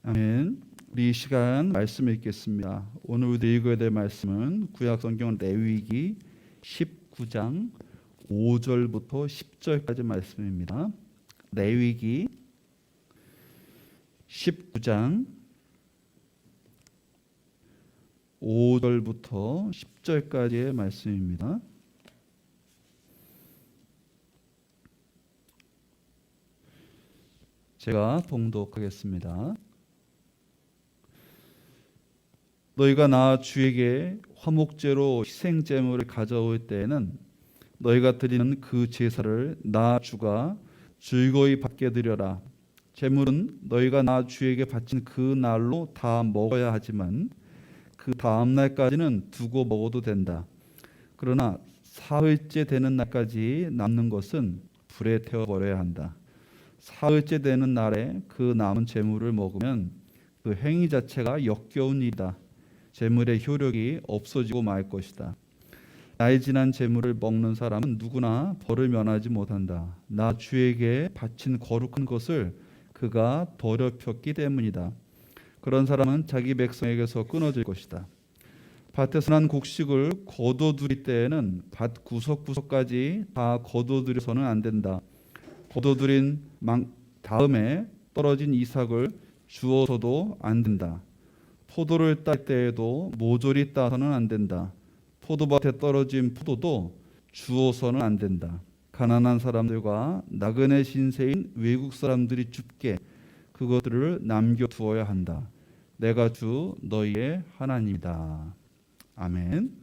아멘. 우리 이 시간 말씀 읽겠습니다. 오늘 우리 읽어야 될 말씀은 구약성경 레위기 19장 5절부터 10절까지 말씀입니다. 레위기 19장 5절부터 10절까지의 말씀입니다. 제가 봉독하겠습니다. 너희가 나 주에게 화목제로 희생제물을 가져올 때에는 너희가 드리는 그 제사를 나 주가 즐거이 받게 드려라. 제물은 너희가 나 주에게 바친 그 날로 다 먹어야 하지만 그 다음 날까지는 두고 먹어도 된다. 그러나 사흘째 되는 날까지 남는 것은 불에 태워버려야 한다. 사흘째 되는 날에 그 남은 제물을 먹으면 그 행위 자체가 역겨운 일이다. 제물의 효력이 없어지고 말 것이다. 나이 지난 제물을 먹는 사람은 누구나 벌을 면하지 못한다. 나 주에게 바친 거룩한 것을 그가 더럽혔기 때문이다. 그런 사람은 자기 백성에게서 끊어질 것이다. 밭에서 난 곡식을 거둬들일 때에는 밭 구석구석까지 다 거둬들여서는 안 된다. 거둬들인 다음에 떨어진 이삭을 주워서도 안 된다. 포도를 딸 때에도 모조리 따서는 안 된다. 포도밭에 떨어진 포도도 주워서는 안 된다. 가난한 사람들과 나그네 신세인 외국 사람들이 줍게 그것들을 남겨두어야 한다. 내가 주 너희의 하나님이다. 아멘.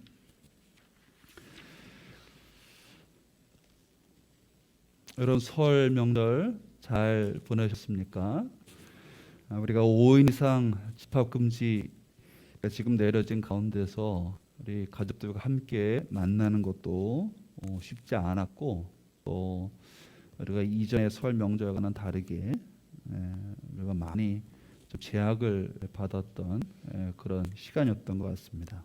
여러분 설 명절 잘 보내셨습니까? 우리가 5인 이상 집합금지가 지금 내려진 가운데서 우리 가족들과 함께 만나는 것도 쉽지 않았고, 또 우리가 이전의 설 명절과는 다르게 우리가 많이 좀 제약을 받았던 그런 시간이었던 것 같습니다.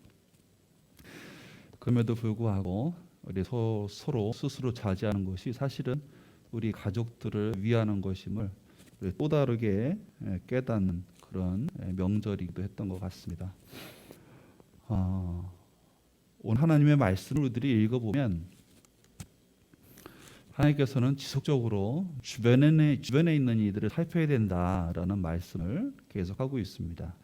그럼에도 불구하고 우리 서로 스스로 자제하는 것이 사실은 우리 가족들을 위하는 것임을 또 다르게 깨닫는 그런 명절이기도 했던 것 같습니다. 오늘 하나님의 말씀을 우리들이 읽어보면 하나님께서는 지속적으로 주변에 있는 이들을 살펴야 된다라는 말씀을 계속하고 있습니다.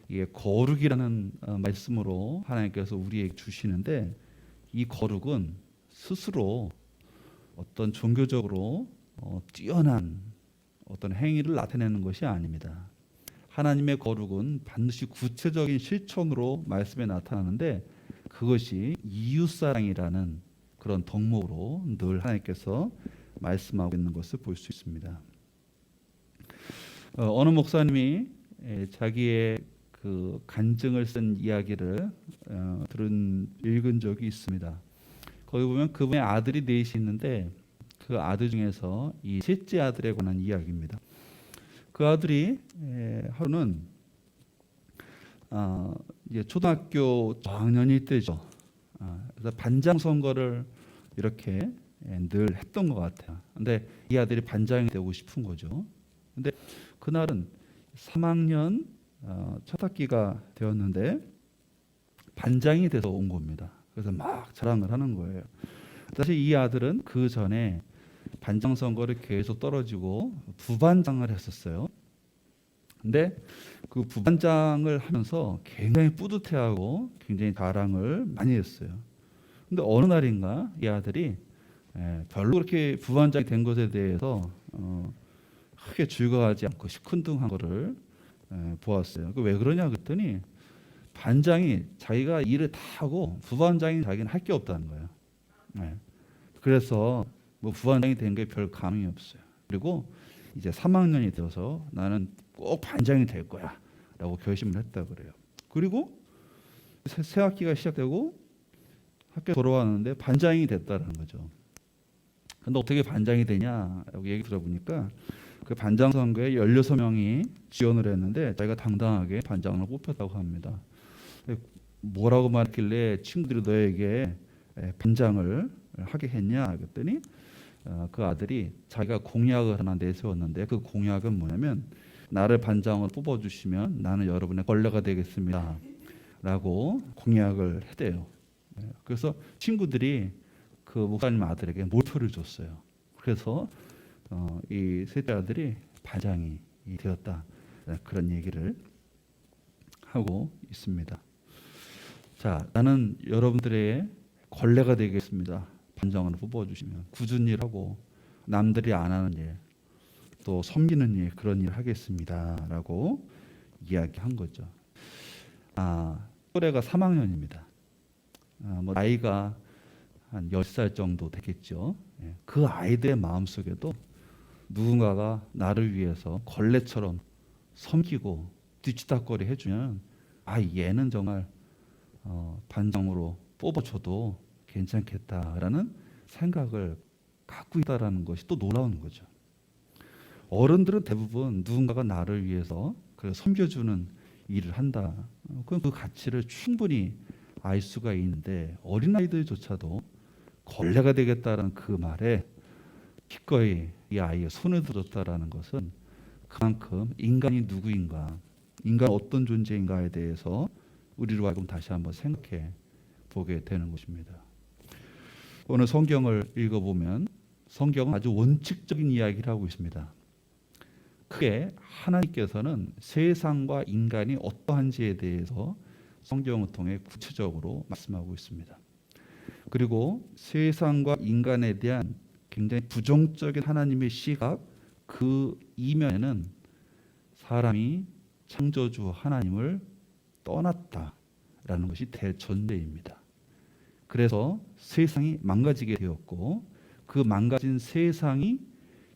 이게 거룩이라는 말씀으로 하나님께서 우리에게 주시는데, 이 거룩은 스스로 어떤 종교적으로 뛰어난 어떤 행위를 나타내는 것이 아닙니다. 하나님의 거룩은 반드시 구체적인 실천으로 말씀에 나타나는데, 그것이 이웃사랑이라는 그런 덕목으로 늘 하나님께서 말씀하고 있는 것을 볼 수 있습니다. 어느 목사님이 자기의 그 간증을 쓴 이야기를 읽은 적이 있습니다. 거기 보면 그분의 아들이 넷이 있는데 그 아들 중에서 이 셋째 아들에 관한 이야기입니다. 그 아들이 하루는 이제 초등학교 저학년일 때죠. 그래서 반장 선거를 이렇게 늘 했던 것 같아요. 근데 이 아들이 반장이 되고 싶은 거죠. 근데 그날은 3학년 첫 학기가 되었는데 반장이 돼서 온 겁니다. 그래서 막 자랑을 하는 거예요. 사실 이 아들은 그 전에 반장 선거를 계속 떨어지고 부반장을 했었어요. 근데 그 부반장을 하면서 굉장히 뿌듯해하고 굉장히 자랑을 많이 했어요. 근데 어느 날인가 이 아들이 별로 그렇게 부반장이 된 것에 대해서 크게 즐거워하지 않고 시큰둥한 거를 보았어요. 왜 그러냐 그랬더니 반장이 자기가 일을 다 하고 부반장이 자기는 할 게 없다는 거예요. 그래서 뭐 부반장이 된 게 별 감흥이 없어요. 그리고 이제 3학년이 되어서 나는 꼭 반장이 될 거야 라고 결심을 했다 그래요. 그리고 새 학기가 시작되고 학교 돌아왔는데 반장이 됐다는 거죠. 근데 어떻게 반장이 되냐라고 얘기 들어보니까 그 반장 선거에 16명이 지원을 했는데 자기가 당당하게 반장을 뽑혔다고 합니다. 뭐라고 말했길래 친구들이 너에게 반장을 하게 했냐 그랬더니 그 아들이 자기가 공약을 하나 내세웠는데 그 공약은 뭐냐면 나를 반장으로 뽑아주시면 나는 여러분의 걸레가 되겠습니다 라고 공약을 했대요. 그래서 친구들이 그 목사님 아들에게 몰표를 줬어요. 그래서 이 셋째 아들이 반장이 되었다, 그런 얘기를 하고 있습니다. 자, 나는 여러분들의 걸레가 되겠습니다. 반장으로 뽑아주시면 꾸준히 일하고 남들이 안 하는 일, 또 섬기는 일, 그런 일 하겠습니다 라고 이야기한 거죠. 또래가 3학년입니다. 나이가 한 10살 정도 되겠죠. 그 아이들의 마음속에도 누군가가 나를 위해서 걸레처럼 섬기고 뒤치다거리 해주면 얘는 정말 반장으로 뽑아줘도 괜찮겠다라는 생각을 갖고 있다라는 것이 또 놀라운 거죠. 어른들은 대부분 누군가가 나를 위해서 섬겨주는 일을 한다. 그럼 그 가치를 충분히 알 수가 있는데 어린아이들조차도 걸레가 되겠다는 그 말에 기꺼이 이 아이의 손을 들었다라는 것은 그만큼 인간이 누구인가, 인간 어떤 존재인가에 대해서 우리로 하여금 다시 한번 생각해 보게 되는 것입니다. 오늘 성경을 읽어보면 성경은 아주 원칙적인 이야기를 하고 있습니다. 크게 하나님께서는 세상과 인간이 어떠한지에 대해서 성경을 통해 구체적으로 말씀하고 있습니다. 그리고 세상과 인간에 대한 굉장히 부정적인 하나님의 시각, 그 이면에는 사람이 창조주 하나님을 떠났다라는 것이 대전제입니다. 그래서 세상이 망가지게 되었고 그 망가진 세상이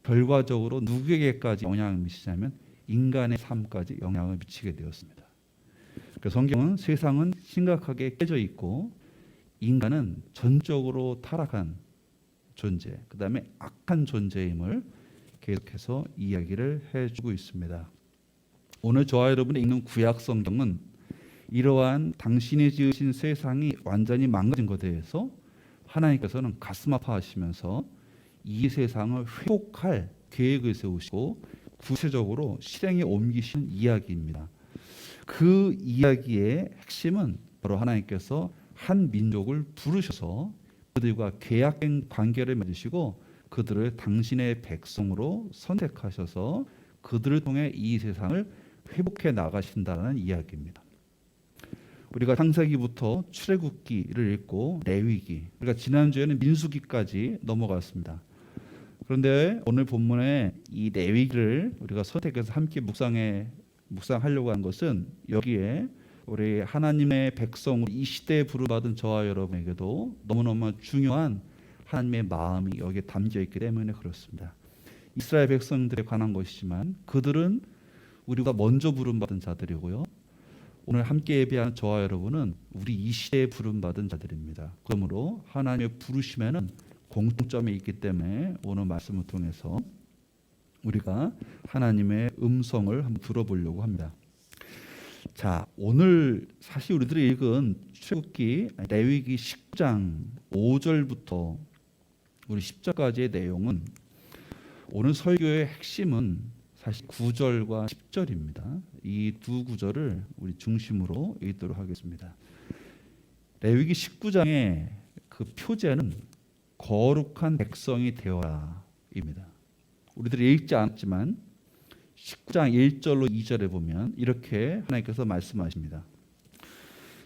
결과적으로 누구에게까지 영향을 미치냐면 인간의 삶까지 영향을 미치게 되었습니다. 그래서 성경은 세상은 심각하게 깨져 있고 인간은 전적으로 타락한 존재, 그 다음에 악한 존재임을 계속해서 이야기를 해주고 있습니다. 오늘 저와 여러분이 읽는 구약 성경은 이러한 당신이 지으신 세상이 완전히 망가진 것에 대해서 하나님께서는 가슴 아파하시면서 이 세상을 회복할 계획을 세우시고 구체적으로 실행에 옮기신 이야기입니다. 그 이야기의 핵심은 바로 하나님께서 한 민족을 부르셔서 그들과 계약된 관계를 맺으시고 그들을 당신의 백성으로 선택하셔서 그들을 통해 이 세상을 회복해 나가신다는 이야기입니다. 우리가 창세기부터 출애굽기를 읽고 레위기, 우리가 지난주에는 민수기까지 넘어갔습니다. 그런데 오늘 본문에 이 레위기를 우리가 선택해서 함께 묵상하려고 한 것은 여기에 우리 하나님의 백성, 이 시대에 부름받은 저와 여러분에게도 너무너무 중요한 하나님의 마음이 여기에 담겨 있기 때문에 그렇습니다. 이스라엘 백성들에 관한 것이지만 그들은 우리가 먼저 부름받은 자들이고요. 오늘 함께 예배하는 저와 여러분은 우리 이 시대에 부름받은 자들입니다. 그러므로 하나님의 부르심에는 공통점이 있기 때문에 오늘 말씀을 통해서 우리가 하나님의 음성을 한번 들어보려고 합니다. 자, 오늘 사실 우리들이 읽은 출애굽기 레위기 10장 5절부터 우리 10절까지의 내용은 오늘 설교의 핵심은 사실 9절과 10절입니다. 이 두 구절을 우리 중심으로 읽도록 하겠습니다. 레위기 19장의 그 표제는 거룩한 백성이 되어라입니다. 우리들이 읽지 않았지만 19장 1절로 2절에 보면 이렇게 하나님께서 말씀하십니다.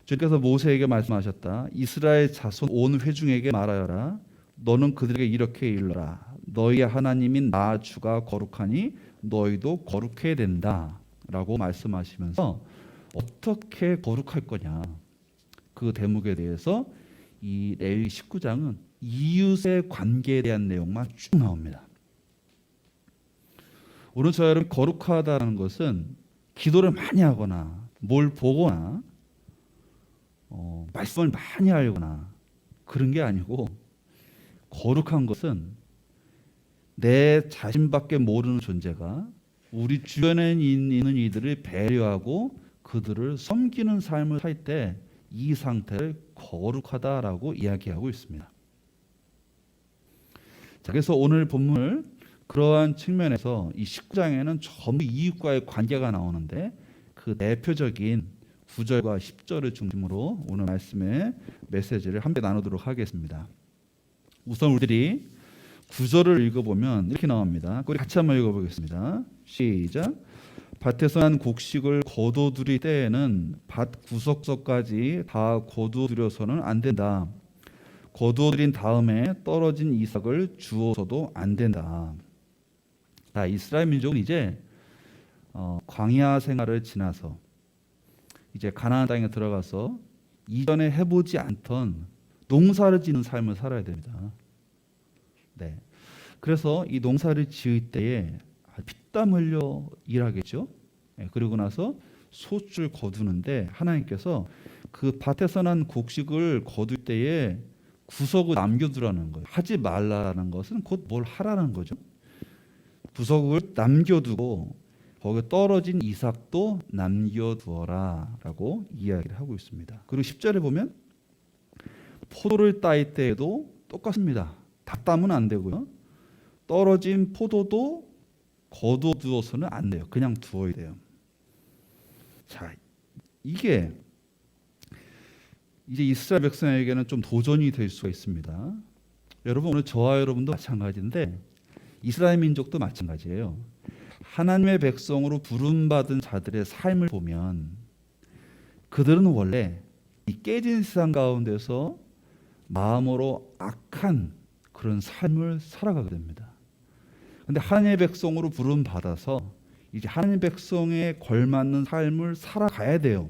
주님께서 모세에게 말씀하셨다. 이스라엘 자손 온 회중에게 말하여라. 너는 그들에게 이렇게 일러라. 너희의 하나님인 나 주가 거룩하니 너희도 거룩해야 된다 라고 말씀하시면서 어떻게 거룩할 거냐, 그 대목에 대해서 이 레위기 19장은 이웃의 관계에 대한 내용만 쭉 나옵니다. 오늘 저와 여러분 거룩하다는 것은 기도를 많이 하거나 뭘 보거나 말씀을 많이 알거나 그런 게 아니고, 거룩한 것은 내 자신밖에 모르는 존재가 우리 주변에 있는 이들을 배려하고 그들을 섬기는 삶을 살 때 이 상태를 거룩하다라고 이야기하고 있습니다. 자, 그래서 오늘 본문을 그러한 측면에서 이 19장에는 전부 이웃과의 관계가 나오는데 그 대표적인 9절과 10절을 중심으로 오늘 말씀의 메시지를 함께 나누도록 하겠습니다. 우선 우리들이 9절을 읽어보면 이렇게 나옵니다. 우리 같이 한번 읽어보겠습니다. 시작. 밭에서 난 곡식을 거둬들일 때에는 밭 구석서까지 다 거두어들여서는 안 된다. 거두어들인 다음에 떨어진 이삭을 주워서도 안 된다. 자, 이스라엘 민족은 이제 광야 생활을 지나서 이제 가나안 땅에 들어가서 이전에 해보지 않던 농사를 짓는 삶을 살아야 됩니다. 네. 그래서 이 농사를 지을 때에 피땀 흘려 일하겠죠. 네. 그리고 나서 소출 거두는데 하나님께서 그 밭에서 난 곡식을 거둘 때에 구석을 남겨두라는 거예요. 하지 말라는 것은 곧 뭘 하라는 거죠. 구석을 남겨두고 거기에 떨어진 이삭도 남겨두어라 라고 이야기를 하고 있습니다. 그리고 10절에 보면 포도를 따일 때에도 똑같습니다. 다 따면 안 되고요. 떨어진 포도도 거둬두어서는 안 돼요. 그냥 두어야 돼요. 자, 이게 이제 이스라엘 백성에게는 좀 도전이 될 수가 있습니다. 여러분, 오늘 저와 여러분도 마찬가지인데 이스라엘 민족도 마찬가지예요. 하나님의 백성으로 부름받은 자들의 삶을 보면 그들은 원래 이 깨진 세상 가운데서 마음으로 악한 그런 삶을 살아가게 됩니다. 그런데 하나님의 백성으로 부름받아서 이제 하나님의 백성에 걸맞는 삶을 살아가야 돼요.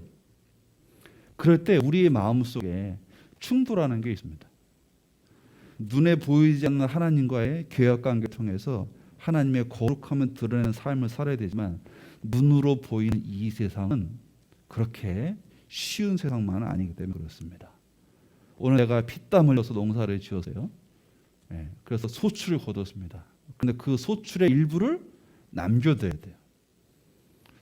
그럴 때 우리의 마음속에 충돌하는 게 있습니다. 눈에 보이지 않는 하나님과의 교역관계를 통해서 하나님의 거룩함을 드러내는 삶을 살아야 되지만 눈으로 보이는 이 세상은 그렇게 쉬운 세상만은 아니기 때문에 그렇습니다. 오늘 내가 피땀 흘려서 농사를 지어서요. 그래서 소출을 거뒀습니다. 그런데 그 소출의 일부를 남겨둬야 돼요.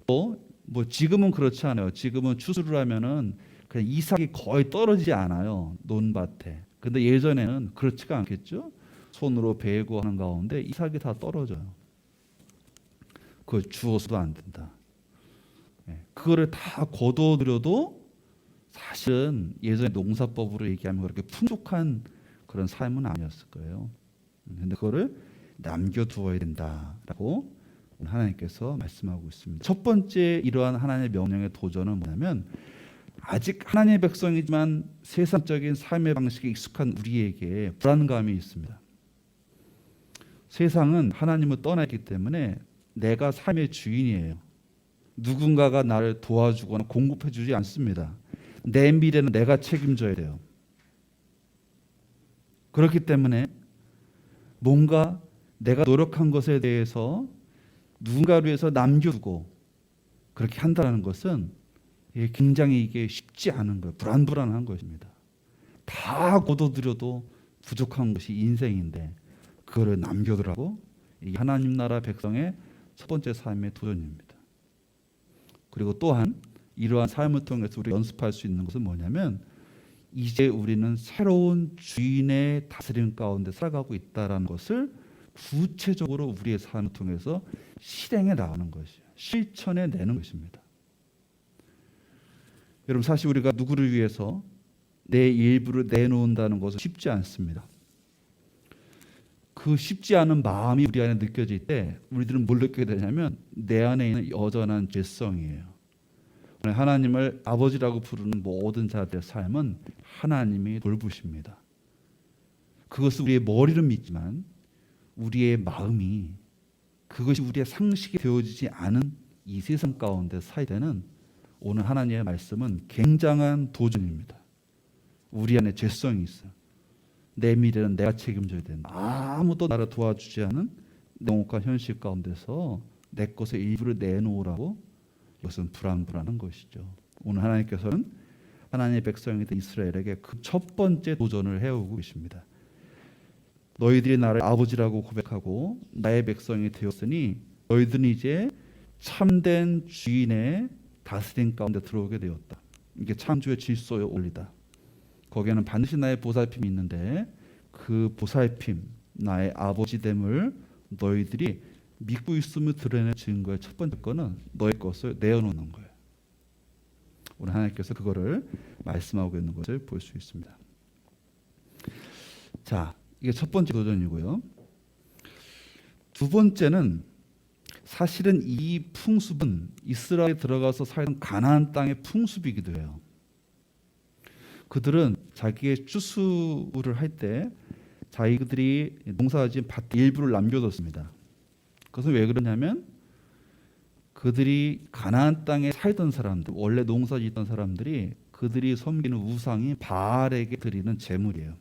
또 뭐 지금은 그렇지 않아요. 지금은 추수를 하면은 그냥 이삭이 거의 떨어지지 않아요. 논밭에. 근데 예전에는 그렇지가 않겠죠. 손으로 베고 하는 가운데 이삭이 다 떨어져요. 그걸 주워서도 안 된다. 그거를 다 거둬들여도 사실은 예전에 농사법으로 얘기하면 그렇게 풍족한 그런 삶은 아니었을 거예요. 그런데 그거를 남겨두어야 된다라고 하나님께서 말씀하고 있습니다. 첫 번째 이러한 하나님의 명령의 도전은 뭐냐면 아직 하나님의 백성이지만 세상적인 삶의 방식에 익숙한 우리에게 불안감이 있습니다. 세상은 하나님을 떠났기 때문에 내가 삶의 주인이에요. 누군가가 나를 도와주거나 공급해주지 않습니다. 내 미래는 내가 책임져야 돼요. 그렇기 때문에 뭔가 내가 노력한 것에 대해서 누군가를 위해서 남겨두고 그렇게 한다는 것은 굉장히 이게 쉽지 않은 거예요. 불안한 것입니다. 다 거둬들여도 부족한 것이 인생인데 그거를 남겨두라고 이게 하나님 나라 백성의 첫 번째 삶의 도전입니다. 그리고 또한 이러한 삶을 통해서 우리가 연습할 수 있는 것은 뭐냐면 이제 우리는 새로운 주인의 다스림 가운데 살아가고 있다는 것을 구체적으로 우리의 삶을 통해서 실행해 나가는 것이에요. 실천해 내는 것입니다. 여러분, 사실 우리가 누구를 위해서 내 일부를 내놓는다는 것은 쉽지 않습니다. 그 쉽지 않은 마음이 우리 안에 느껴질 때 우리들은 뭘 느끼게 되냐면 내 안에 있는 여전한 죄성이에요. 하나님을 아버지라고 부르는 모든 자들의 삶은 하나님이 돌보십니다. 그것은 우리의 머리를 믿지만 우리의 마음이 그것이 우리의 상식이 되어지지 않은 이 세상 가운데 살 때는 오늘 하나님의 말씀은 굉장한 도전입니다. 우리 안에 죄성이 있어요. 내 미래는 내가 책임져야 된다. 아무도 나를 도와주지 않은 영국과 현실 가운데서 내 것의 일부를 내놓으라고 이것은 불안한 것이죠. 오늘 하나님께서는 하나님의 백성이던 이스라엘에게 그 첫 번째 도전을 해오고 계십니다. 너희들이 나를 아버지라고 고백하고 나의 백성이 되었으니 너희들은 이제 참된 주인의 다스림 가운데 들어오게 되었다. 이게 창조의 질서의 원리다. 거기에는 반드시 나의 보살핌이 있는데 그 보살핌, 나의 아버지됨을 너희들이 믿고 있음을 드러내는 증거의 첫 번째 거는 너희 것을 내어놓는 거예요. 오늘 하나님께서 그거를 말씀하고 있는 것을 볼 수 있습니다. 자, 이게 첫 번째 도전이고요. 두 번째는 사실은 이 풍습은 이스라엘에 들어가서 살던 가나안 땅의 풍습이기도 해요. 그들은 자기의 추수를 할 때 자기들이 농사지은 밭 일부를 남겨뒀습니다. 그것은 왜 그러냐면 그들이 가나안 땅에 살던 사람들, 원래 농사짓던 사람들이 그들이 섬기는 우상이 바알에게 드리는 제물이에요.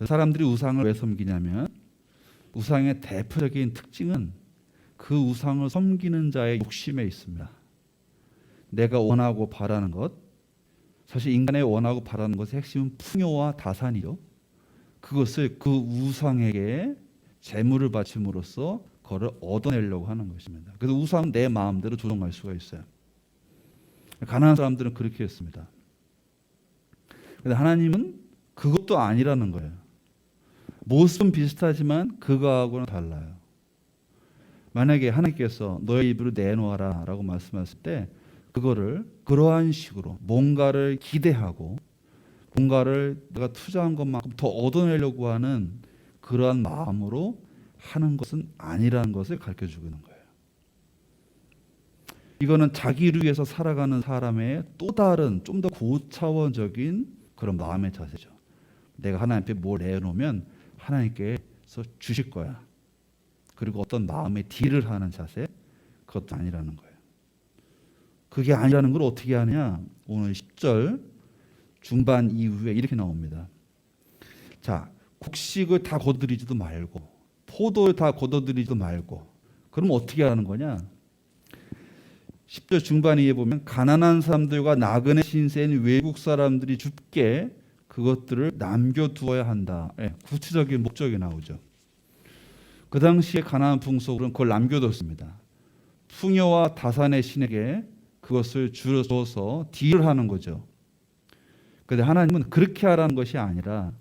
사람들이 우상을 왜 섬기냐면 우상의 대표적인 특징은 그 우상을 섬기는 자의 욕심에 있습니다. 내가 원하고 바라는 것, 사실 인간의 원하고 바라는 것의 핵심은 풍요와 다산이죠. 그것을 그 우상에게 제물을 바침으로써 그걸 얻어내려고 하는 것입니다. 그래서 우상은 내 마음대로 조종할 수가 있어요. 가나안 사람들은 그렇게 했습니다. 그런데 하나님은 그것도 아니라는 거예요. 모습은 비슷하지만 그거하고는 달라요. 만약에 하나님께서 너의 입으로 내놓아라 라고 말씀하실 때 그거를 그러한 식으로 뭔가를 기대하고 뭔가를 내가 투자한 것만큼 더 얻어내려고 하는 그러한 마음으로 하는 것은 아니라는 것을 가르쳐주고 있는 거예요. 이거는 자기를 위해서 살아가는 사람의 또 다른 좀 더 고차원적인 그런 마음의 자세죠. 내가 하나님 앞에 뭘 내놓으면 하나님께서 주실 거야. 그리고 어떤 마음의 딜을 하는 자세, 그것도 아니라는 거예요. 그게 아니라는 걸 어떻게 하느냐? 오늘 10절 중반 이후에 이렇게 나옵니다. 자, 곡식을 다 거두리지도 말고 포도를 다 거둬들이지도 말고 그럼 어떻게 하는 거냐? 10절 중반 이에 보면 가난한 사람들과 나그네 신세인 외국 사람들이 줍게 그것들을 남겨두어야 한다. 구체적인 목적이 나오죠. 그 당시에 가나안 풍속으로는 그걸 남겨뒀습니다. 풍요와 다산의 신에게 그것을 주어서 딜을 하는 거죠. 그런데 하나님은 그렇게 하라는 것이 아니라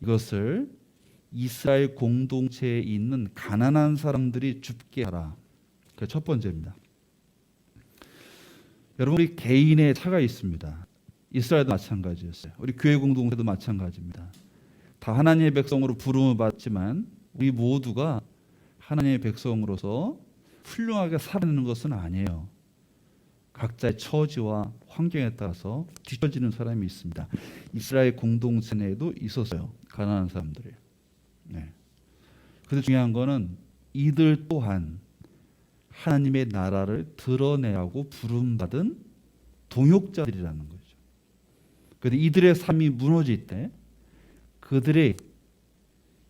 이것을 이스라엘 공동체에 있는 가난한 사람들이 줍게 하라. 그게 첫 번째입니다. 여러분, 우리 개인의 차가 있습니다. 이스라엘도 마찬가지였어요. 우리 교회 공동체도 마찬가지입니다. 다 하나님의 백성으로 부름을 받지만 우리 모두가 하나님의 백성으로서 훌륭하게 살아내는 것은 아니에요. 각자의 처지와 환경에 따라서 뒤처지는 사람이 있습니다. 이스라엘 공동체 내에도 있었어요. 가난한 사람들이. 네. 그런데 중요한 거는 이들 또한 하나님의 나라를 드러내라고 부름받은 동역자들이라는 거죠. 그런데 이들의 삶이 무너질 때 그들의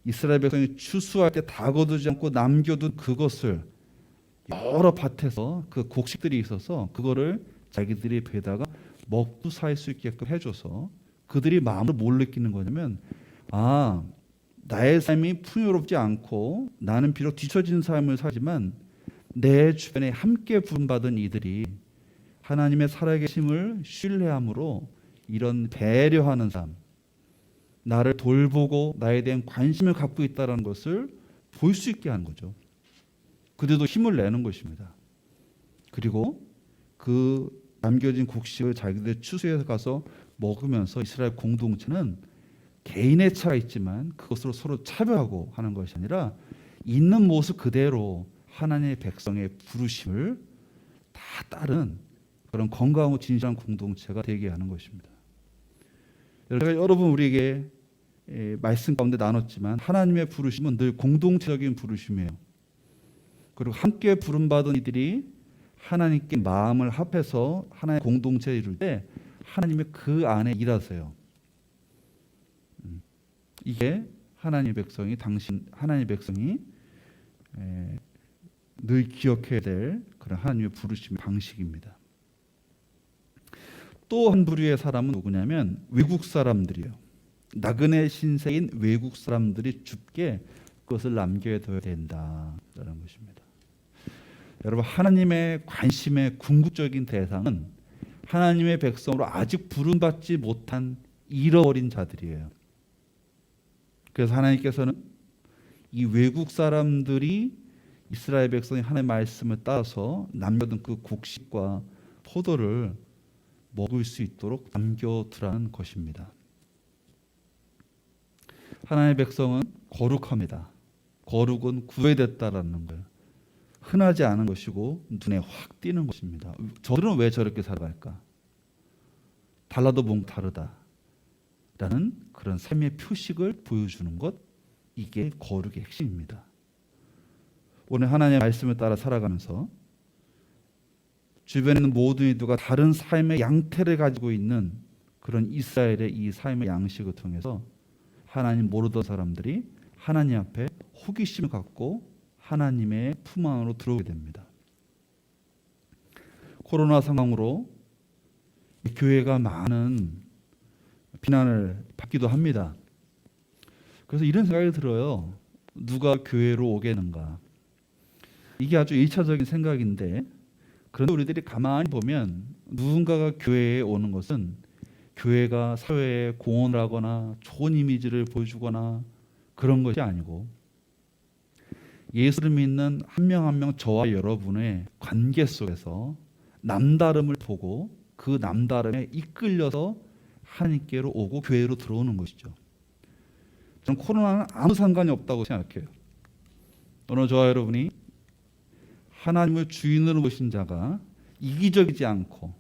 이스라엘 백성이 추수할 때 다 거두지 않고 남겨둔 그것을 여러 밭에서 그 곡식들이 있어서 그거를 자기들이 배다가 먹고 살 수 있게끔 해줘서 그들이 마음을 뭘 느끼는 거냐면 나의 삶이 풍요롭지 않고 나는 비록 뒤처진 삶을 살지만 내 주변에 함께 부름받은 이들이 하나님의 살아계심을 신뢰함으로 이런 배려하는 삶, 나를 돌보고 나에 대한 관심을 갖고 있다는 것을 볼 수 있게 하는 거죠. 그들도 힘을 내는 것입니다. 그리고 그 남겨진 곡식을 자기들 추수해서 가서 먹으면서 이스라엘 공동체는 개인의 차가 있지만 그것으로 서로 차별하고 하는 것이 아니라 있는 모습 그대로 하나님의 백성의 부르심을 다 따른 그런 건강하고 진실한 공동체가 되게 하는 것입니다. 제가 여러분 우리에게 말씀 가운데 나눴지만 하나님의 부르심은 늘 공동체적인 부르심이에요. 그리고 함께 부름받은 이들이 하나님께 마음을 합해서 하나의 공동체를 이룰 때 하나님의 그 안에 일하세요. 이게 하나님의 백성이 늘 기억해야 될 그런 하나님의 부르심의 방식입니다. 또 한 부류의 사람은 누구냐면 외국 사람들이요. 나그네 신세인 외국 사람들이 줍게 그것을 남겨둬야 된다라는 것입니다. 여러분, 하나님의 관심의 궁극적인 대상은 하나님의 백성으로 아직 부름받지 못한 잃어버린 자들이에요. 그래서 하나님께서는 이 외국 사람들이 이스라엘 백성이 하나님의 말씀을 따라서 남겨둔 그 곡식과 포도를 먹을 수 있도록 남겨두라는 것입니다. 하나님의 백성은 거룩합니다. 거룩은 구별됐다라는 거예요. 흔하지 않은 것이고 눈에 확 띄는 것입니다. 저들은 왜 저렇게 살아갈까? 달라도 뭔가 다르다라는 그런 삶의 표식을 보여주는 것, 이게 거룩의 핵심입니다. 오늘 하나님의 말씀을 따라 살아가면서 주변에 있는 모든 이들과 다른 삶의 양태를 가지고 있는 그런 이스라엘의 이 삶의 양식을 통해서 하나님 모르던 사람들이 하나님 앞에 호기심을 갖고 하나님의 품 안으로 들어오게 됩니다. 코로나 상황으로 교회가 많은 비난을 받기도 합니다. 그래서 이런 생각이 들어요. 누가 교회로 오겠는가? 이게 아주 1차적인 생각인데, 그런데 우리들이 가만히 보면 누군가가 교회에 오는 것은 교회가 사회에 공헌을 하거나 좋은 이미지를 보여주거나 그런 것이 아니고 예수를 믿는 한 명 한 명 저와 여러분의 관계 속에서 남다름을 보고 그 남다름에 이끌려서 하나님께로 오고 교회로 들어오는 것이죠. 저는 코로나는 아무 상관이 없다고 생각해요. 오늘 저와 여러분이 하나님을 주인으로 모신 자가 이기적이지 않고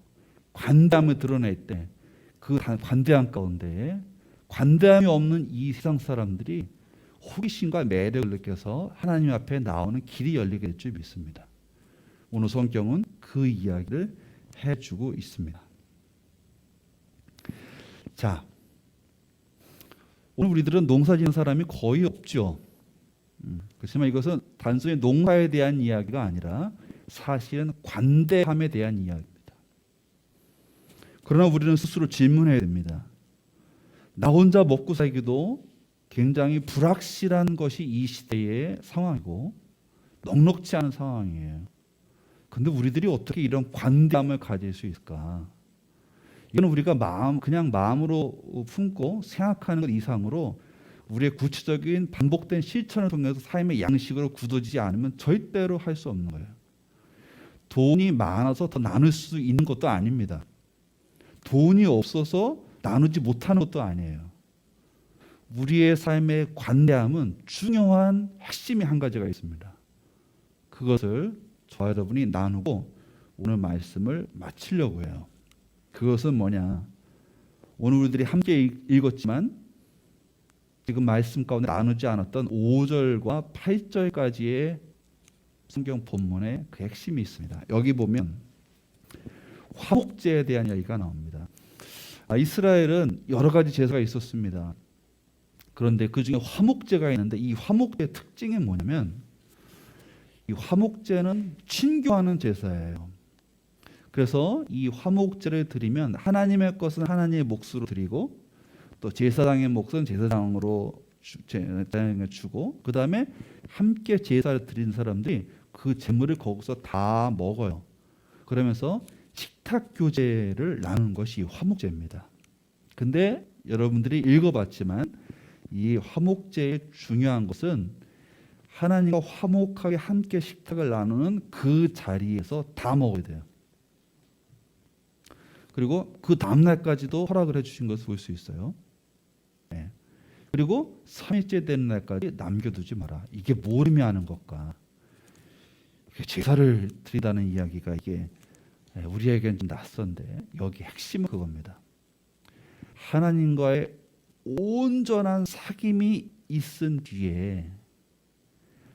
관대함을 드러낼 때 그 관대함 가운데 관대함이 없는 이 세상 사람들이 호기심과 매력을 느껴서 하나님 앞에 나오는 길이 열리게 될 줄 믿습니다. 오늘 성경은 그 이야기를 해주고 있습니다. 자, 오늘 우리들은 농사 짓는 사람이 거의 없죠. 그렇지만 이것은 단순히 농사에 대한 이야기가 아니라 사실은 관대함에 대한 이야기입니다. 그러나 우리는 스스로 질문해야 됩니다. 나 혼자 먹고 살기도 굉장히 불확실한 것이 이 시대의 상황이고 넉넉지 않은 상황이에요. 그런데 우리들이 어떻게 이런 관대함을 가질 수 있을까? 이건 우리가 그냥 마음으로 품고 생각하는 것 이상으로 우리의 구체적인 반복된 실천을 통해서 삶의 양식으로 굳어지지 않으면 절대로 할 수 없는 거예요. 돈이 많아서 더 나눌 수 있는 것도 아닙니다. 돈이 없어서 나누지 못하는 것도 아니에요. 우리의 삶의 관대함은 중요한 핵심이 한 가지가 있습니다. 그것을 저와 여러분이 나누고 오늘 말씀을 마치려고 해요. 그것은 뭐냐? 오늘 우리들이 함께 읽었지만 지금 말씀 가운데 나누지 않았던 5절과 8절까지의 성경 본문의 그 핵심이 있습니다. 여기 보면 화목제에 대한 이야기가 나옵니다. 이스라엘은 여러 가지 제사가 있었습니다. 그런데 그 중에 화목제가 있는데 이 화목제의 특징이 뭐냐면 이 화목제는 친교하는 제사예요. 그래서 이 화목제를 드리면 하나님의 것은 하나님의 몫으로 드리고 또 제사장의 몫은 제사장으로 주고 그 다음에 함께 제사를 드린 사람들이 그 제물을 거기서 다 먹어요. 그러면서 식탁 교제를 나누는 것이 화목제입니다. 근데 여러분들이 읽어봤지만 이 화목제의 중요한 것은 하나님과 화목하게 함께 식탁을 나누는 그 자리에서 다 먹어야 돼요. 그리고 그 다음날까지도 허락을 해주신 것을 볼 수 있어요. 네. 그리고 3일째 되는 날까지 남겨두지 마라. 이게 뭘 의미하는 것까? 제사를 드리다는 이야기가 이게 우리에게는 좀 낯선데 여기 핵심은 그겁니다. 하나님과의 온전한 사귐이 있은 뒤에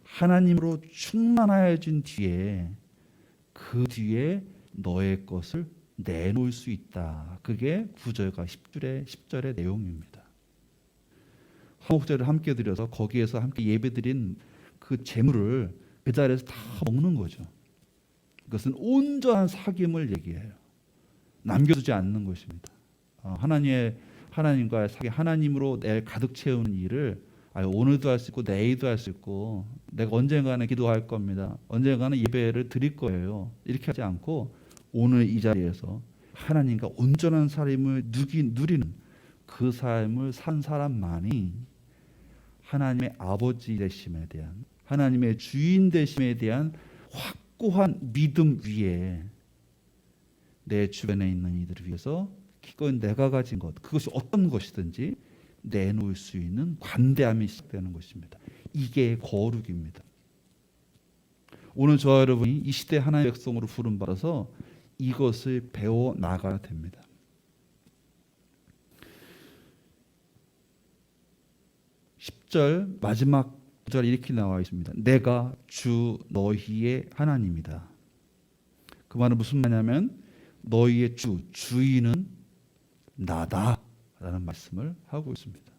하나님으로 충만해진 뒤에 그 뒤에 너의 것을 내놓을 수 있다. 그게 9절과 10절의 내용입니다. 화목제를 함께 드려서 거기에서 함께 예배드린 그 제물을 그 자리에서 다 먹는 거죠. 그것은 온전한 사귐을 얘기해요. 남겨두지 않는 것입니다. 하나님과의 사귐, 하나님으로 내 가득 채우는 일을 오늘도 할 수 있고 내일도 할 수 있고 내가 언젠가는 기도할 겁니다. 언젠가는 예배를 드릴 거예요. 이렇게 하지 않고 오늘 이 자리에서 하나님과 온전한 삶을 누리는 그 삶을 산 사람만이 하나님의 아버지 되심에 대한, 하나님의 주인 되심에 대한 확고한 믿음 위에 내 주변에 있는 이들을 위해서 기꺼이 내가 가진 것, 그것이 어떤 것이든지 내놓을 수 있는 관대함이 시작되는 것입니다. 이게 거룩입니다. 오늘 저와 여러분이 이 시대 하나님의 백성으로 부름받아서 이것을 배워 나가야 됩니다. 10절 마지막 구절 이렇게 나와 있습니다. 내가 주 너희의 하나님이다. 그 말은 무슨 말이냐면 너희의 주인은 나다 라는 말씀을 하고 있습니다.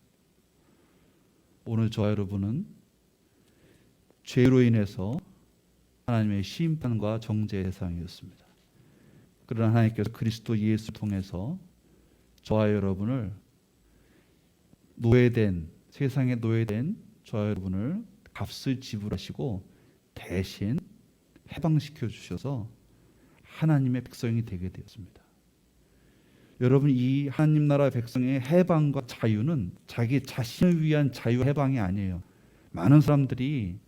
오늘 저와 여러분은 죄로 인해서 하나님의 심판과 정죄의 대상이었습니다. 그러나 하나님께서 그리스도 예수를 통해서 저와 여러분을 세상에 노예된 저와 여러분을 값을 지불하시고 대신 해방시켜 주셔서 하나님의 백성이 되게 되었습니다. 여러분, 이 하나님 나라 백성의 해방과 자유는 자기 자신을 위한 자유 해방이 아니에요. 많은 사람들이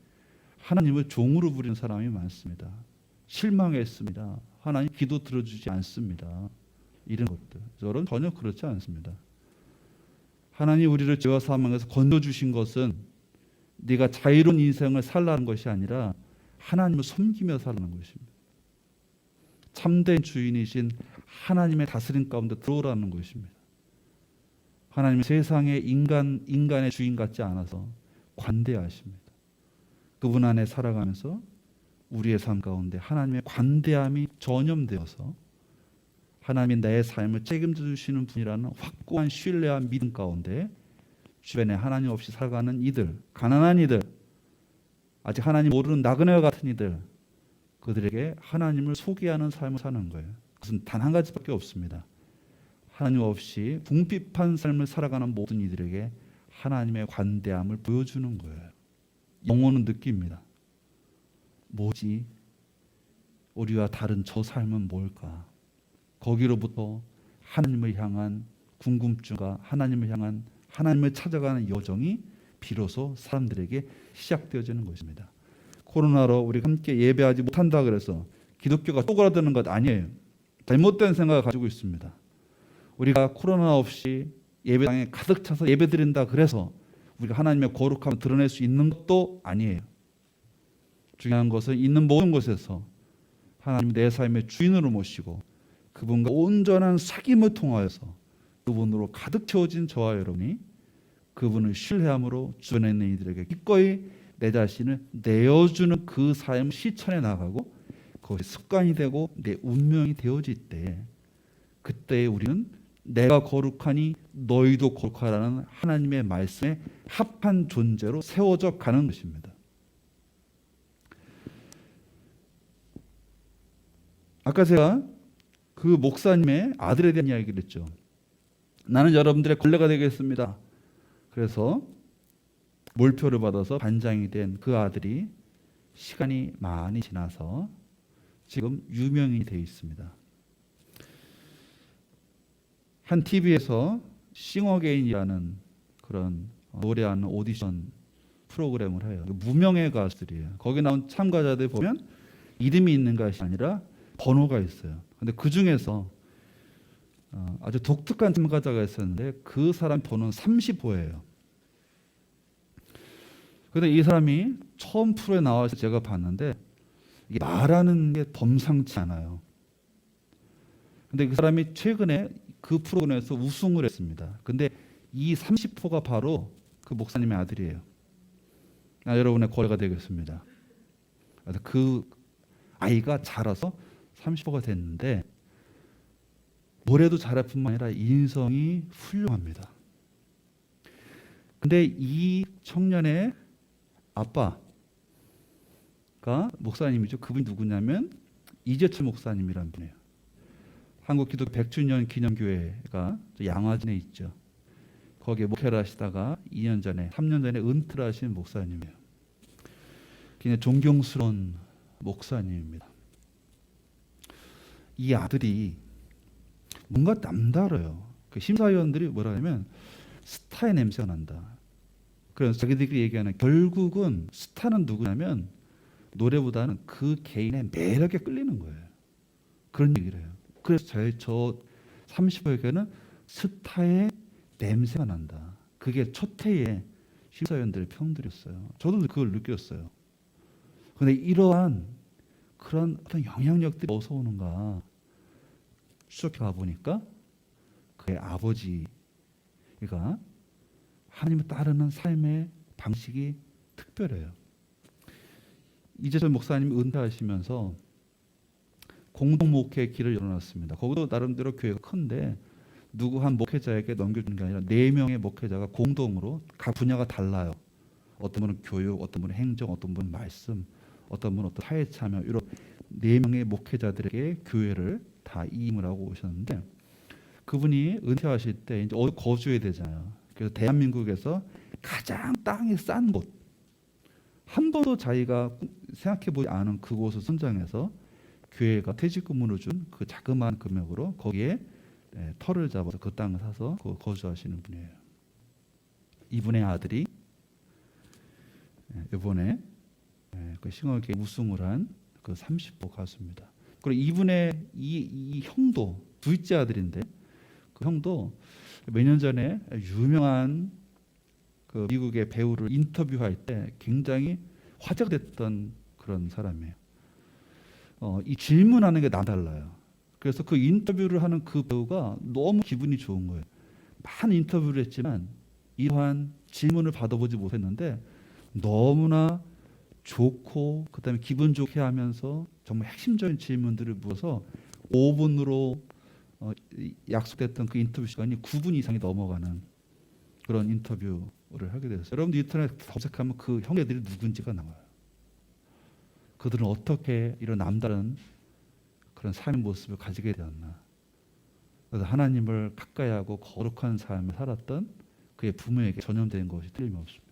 하나님을 종으로 부리는 사람이 많습니다. 실망했습니다. 하나님 기도 들어주지 않습니다. 이런 것들. 저는 전혀 그렇지 않습니다. 하나님 우리를 죄와 사망에서 건져주신 것은 네가 자유로운 인생을 살라는 것이 아니라 하나님을 섬기며 살라는 것입니다. 참된 주인이신 하나님의 다스림 가운데 들어오라는 것입니다. 하나님은 세상의 인간의 주인 같지 않아서 관대하십니다. 그분 안에 살아가면서 우리의 삶 가운데 하나님의 관대함이 전염되어서 하나님이 내 삶을 책임져 주시는 분이라는 확고한 신뢰와 믿음 가운데 주변에 하나님 없이 살아가는 이들, 가난한 이들, 아직 하나님 모르는 나그네와 같은 이들, 그들에게 하나님을 소개하는 삶을 사는 거예요. 그것은 단 한 가지밖에 없습니다. 하나님 없이 궁핍한 삶을 살아가는 모든 이들에게 하나님의 관대함을 보여주는 거예요. 영혼은 느낍니다. 뭐지? 우리와 다른 저 삶은 뭘까? 거기로부터 하나님을 향한 궁금증과 하나님을 향한 하나님을 찾아가는 여정이 비로소 사람들에게 시작되어지는 것입니다. 코로나로 우리가 함께 예배하지 못한다 그래서 기독교가 쪼그라드는 것 아니에요. 잘못된 생각을 가지고 있습니다. 우리가 코로나 없이 예배당에 가득 차서 예배드린다 그래서 우리가 하나님의 거룩함을 드러낼 수 있는 것도 아니에요. 중요한 것은 있는 모든 곳에서 하나님 내 삶의 주인으로 모시고 그분과 온전한 사귐을 통하여서 그분으로 가득 채워진 저와 여러분이 그분을 신뢰함으로 주변에 있는 이들에게 기꺼이 내 자신을 내어주는 그 삶을 실천해 나가고 그것이 습관이 되고 내 운명이 되어질 때 그때 우리는 내가 거룩하니 너희도 거룩하라는 하나님의 말씀에 합한 존재로 세워져 가는 것입니다. 아까 제가 그 목사님의 아들에 대한 이야기를 했죠. 나는 여러분들의 걸레가 되겠습니다. 그래서 몰표를 받아서 반장이 된 그 아들이 시간이 많이 지나서 지금 유명이 되어 있습니다. 한 TV에서 싱어게인이라는 그런 노래하는 오디션 프로그램을 해요. 무명의 가수들이에요. 거기 나온 참가자들 보면 이름이 있는 것이 아니라 번호가 있어요. 근데 그 중에서 아주 독특한 참가자가 있었는데 그 사람 번호는 35예요. 근데 이 사람이 처음 프로에 나와서 제가 봤는데 이게 말하는 게 범상치 않아요. 근데 그 사람이 최근에 그 프로그램에서 우승을 했습니다. 근데 이 30호가 바로 그 목사님의 아들이에요. 여러분의 거래가 되겠습니다. 그 아이가 자라서 30호가 됐는데 노래도 잘할 뿐만 아니라 인성이 훌륭합니다. 근데 이 청년의 아빠가 목사님이죠. 그분이 누구냐면 이재철 목사님이라는 분이에요. 한국 기독교 100주년 기념교회가 양화진에 있죠. 거기에 목회를 하시다가 3년 전에 은퇴를 하신 목사님이에요. 굉장히 존경스러운 목사님입니다. 이 아들이 뭔가 남다르요. 그 심사위원들이 뭐라 하냐면 스타의 냄새가 난다. 그래서 자기들끼리 얘기하는 결국은 스타는 누구냐면 노래보다는 그 개인의 매력에 끌리는 거예요. 그런 얘기를 해요. 그래서 저 30호에게는 스타의 냄새가 난다. 그게 첫 해에 심사위원들의 평들이었어요. 저도 그걸 느꼈어요. 그런데 이러한 그런 어떤 영향력들이 어디서 오는가 추적해 가보니까 그의 아버지가 하나님을 따르는 삶의 방식이 특별해요. 이재철 목사님이 은퇴하시면서 공동 목회 길을 열어놨습니다. 거기도 나름대로 교회가 큰데 누구 한 목회자에게 넘겨주는 게 아니라 4명의 목회자가 공동으로 각 분야가 달라요. 어떤 분은 교육, 어떤 분은 행정, 어떤 분은 말씀, 어떤 분은 어떤 사회 참여, 이런 4명의 목회자들에게 교회를 다 이임을 하고 오셨는데 그분이 은퇴하실 때 이제 어디 거주해야 되잖아요. 그래서 대한민국에서 가장 땅이 싼 곳, 한 번도 자기가 생각해보지 않은 그곳을 선정해서 교회가 퇴직금으로 준 그 자그마한 금액으로 거기에 터를 잡아서 그 땅을 사서 거주하시는 분이에요. 이분의 아들이 이번에 그 싱어게임 우승을 한 그 30호 가수입니다. 그리고 이분의 이 형도 둘째 아들인데 그 형도 몇 년 전에 유명한 그 미국의 배우를 인터뷰할 때 굉장히 화제가 됐던 그런 사람이에요. 이 질문하는 게 남달라요. 그래서 그 인터뷰를 하는 그 배우가 너무 기분이 좋은 거예요. 많은 인터뷰를 했지만 이러한 질문을 받아보지 못했는데 너무나 좋고 그다음에 기분 좋게 하면서 정말 핵심적인 질문들을 물어서 5분으로 약속됐던 그 인터뷰 시간이 9분 이상이 넘어가는 그런 인터뷰를 하게 됐어요. 여러분들 인터넷 검색하면 그 형제들이 누군지가 나와요. 그들은 어떻게 이런 남다른 그런 삶의 모습을 가지게 되었나. 그래서 하나님을 가까이 하고 거룩한 삶을 살았던 그의 부모에게 전염된 것이 틀림없습니다.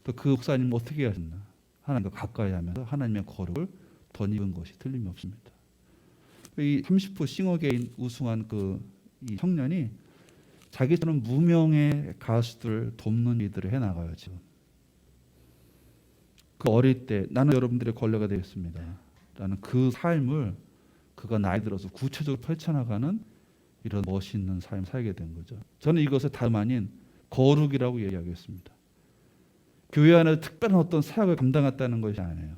또 그 목사님은 어떻게 하셨나. 하나님과 가까이 하면서 하나님의 거룩을 덧입은 것이 틀림없습니다. 이 30호 싱어게임 우승한 이 청년이 자기처럼 무명의 가수들 돕는 일들을 해나가요. 지금 그 어릴 때 나는 여러분들의 걸레가 되겠습니다 라는 그 삶을 그가 나이 들어서 구체적으로 펼쳐나가는 이런 멋있는 삶을 살게 된 거죠. 저는 이것을 다름 아닌 거룩이라고 얘기하겠습니다. 교회 안에서 특별한 어떤 사역을 감당했다는 것이 아니에요.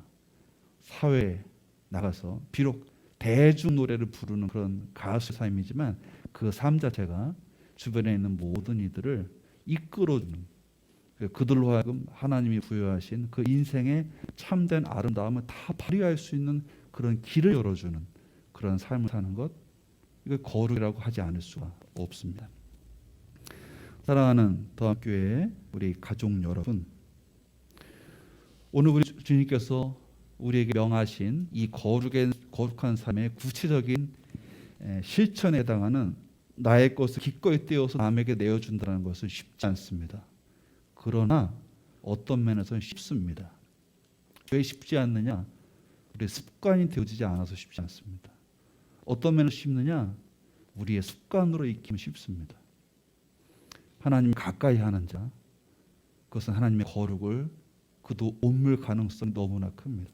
사회에 나가서 비록 대중 노래를 부르는 그런 가수 삶이지만 그 삶 자체가 주변에 있는 모든 이들을 이끌어주는, 그들로 하여금 하나님이 부여하신 그 인생의 참된 아름다움을 다 발휘할 수 있는 그런 길을 열어주는 그런 삶을 사는 것, 이걸 거룩이라고 하지 않을 수가 없습니다. 사랑하는 더합교회 우리 가족 여러분, 오늘 우리 주님께서 우리에게 명하신 이 거룩한 삶의 구체적인 실천에 해당하는 나의 것을 기꺼이 떼어서 남에게 내어준다는 것은 쉽지 않습니다. 그러나 어떤 면에서는 쉽습니다. 왜 쉽지 않느냐? 우리의 습관이 되어지지 않아서 쉽지 않습니다. 어떤 면에서 쉽느냐? 우리의 습관으로 익히면 쉽습니다. 하나님 가까이 하는 자, 그것은 하나님의 거룩을 그도 옮을 가능성이 너무나 큽니다.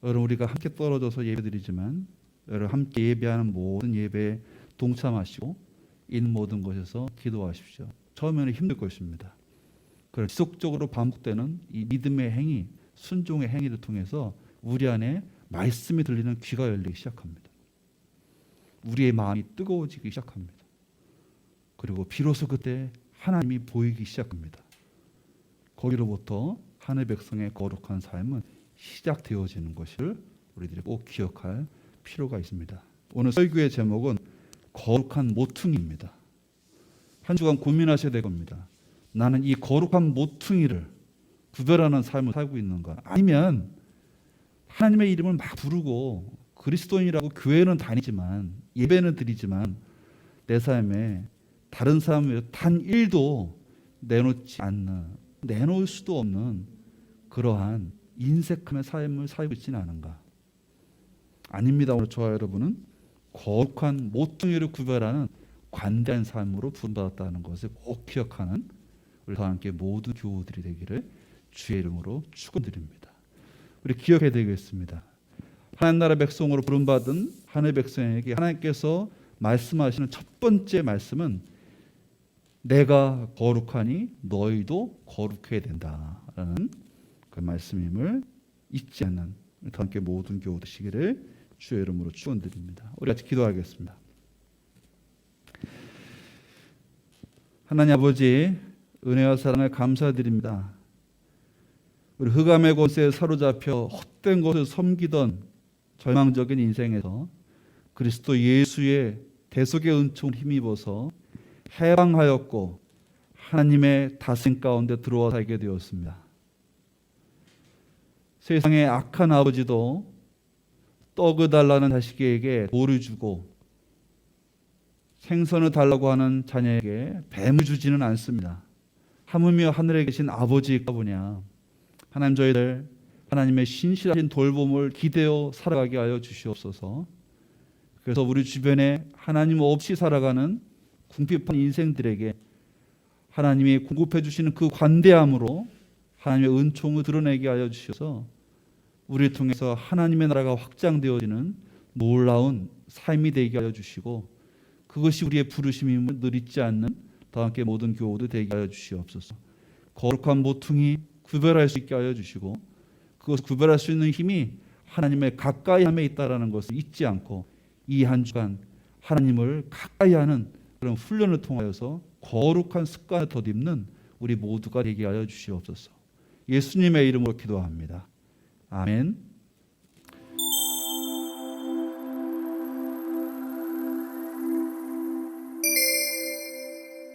여러분, 우리가 함께 떨어져서 예배드리지만 여러분 함께 예배하는 모든 예배에 동참하시고 있는 모든 것에서 기도하십시오. 처음에는 힘들 것입니다. 그래서 지속적으로 반복되는 이 믿음의 행위, 순종의 행위를 통해서 우리 안에 말씀이 들리는 귀가 열리기 시작합니다. 우리의 마음이 뜨거워지기 시작합니다. 그리고 비로소 그때 하나님이 보이기 시작합니다. 거기로부터 하늘 백성의 거룩한 삶은 시작되어지는 것을 우리들이 꼭 기억할 필요가 있습니다. 오늘 설교의 제목은 거룩한 모퉁이입니다. 한 주간 고민하셔야 될 겁니다. 나는 이 거룩한 모퉁이를 구별하는 삶을 살고 있는가? 아니면 하나님의 이름을 막 부르고 그리스도인이라고 교회는 다니지만 예배는 드리지만 내 삶에 다른 사람을 단 1도 내놓지 않는, 내놓을 수도 없는 그러한 인색함의 삶을 살고 있지는 않은가? 아닙니다. 오늘 저와 여러분은 거룩한 모퉁이를 구별하는 관대한 삶으로 부름받았다는 것을 꼭 기억하는 우리 다 함께 모든 교우들이 되기를 주의 이름으로 축원드립니다. 우리 기억해야 되겠습니다. 하나님 나라 백성으로 부름받은 하나님의 백성에게 하나님께서 말씀하시는 첫 번째 말씀은 내가 거룩하니 너희도 거룩해야 된다라는 그 말씀임을 잊지 않는 다 함께 모든 교우 되시기를 주의 이름으로 축원드립니다. 우리 같이 기도하겠습니다. 하나님 아버지, 은혜와 사랑을 감사드립니다. 우리 흑암의 권세에 사로잡혀 헛된 것을 섬기던 절망적인 인생에서 그리스도 예수의 대속의 은총을 힘입어서 해방하였고 하나님의 다스림 가운데 들어와 살게 되었습니다. 세상의 악한 아버지도 떡을 달라는 자식에게 돌을 주고 생선을 달라고 하는 자녀에게 뱀을 주지는 않습니다. 하물며 하늘에 계신 아버지가 보냐. 하나님, 저희들 하나님의 신실하신 돌봄을 기대어 살아가게 하여 주시옵소서. 그래서 우리 주변에 하나님 없이 살아가는 궁핍한 인생들에게 하나님이 공급해 주시는 그 관대함으로 하나님의 은총을 드러내게 하여 주셔서 우리를 통해서 하나님의 나라가 확장되어지는 놀라운 삶이 되게 하여 주시고, 그것이 우리의 부르심임을 늘 잊지 않는 다 함께 모든 교우들 되게 하여 주시옵소서. 거룩한 모퉁이 구별할 수 있게 하여 주시고, 그것을 구별할 수 있는 힘이 하나님의 가까이함에 있다라는 것을 잊지 않고 이 한 주간 하나님을 가까이하는 그런 훈련을 통하여서 거룩한 습관을 덧입는 우리 모두가 되게 하여 주시옵소서. 예수님의 이름으로 기도합니다. 아멘.